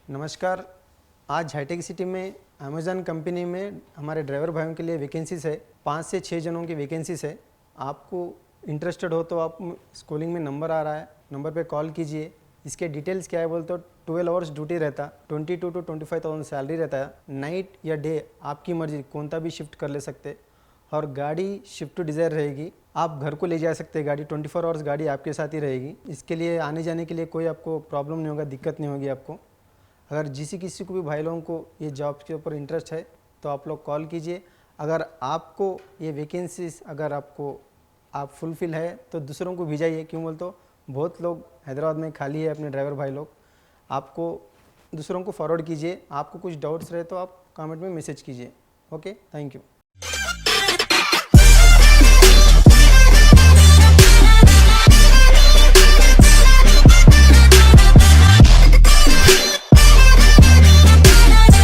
नमस्कार। आज hi tech city में अमेज़न कंपनी में हमारे ड्राइवर भाइयों के लिए वैकेंसीज़ है। 5 से 6 जनों की वैकेंसीज़ है। आपको इंटरेस्टेड हो तो आप स्कूलिंग में नंबर आ रहा है, नंबर पे कॉल कीजिए। इसके डिटेल्स क्या है बोल तो 12 आवर्स ड्यूटी रहता, 22 to 25,000 सैलरी रहता है। नाइट या डे आपकी मर्जी, कौन सा भी शिफ्ट कर ले सकते। और गाड़ी शिफ्ट टू डिज़ायर रहेगी, आप घर को ले जा सकते हैं। गाड़ी 24 आवर्स गाड़ी आपके साथ ही रहेगी। इसके लिए आने जाने के लिए कोई आपको प्रॉब्लम नहीं होगा, दिक्कत नहीं होगी आपको। अगर किसी को भी भाई लोगों को ये जॉब के ऊपर इंटरेस्ट है तो आप लोग कॉल कीजिए। अगर आपको ये वैकेंसीज अगर आप फुलफ़िल है तो दूसरों को भेजाइए। क्यों बोल तो बहुत लोग हैदराबाद में खाली है अपने ड्राइवर भाई लोग। आपको दूसरों को फॉरवर्ड कीजिए। आपको कुछ डाउट्स रहे तो आप कमेंट में मैसेज कीजिए। Okay, thank you.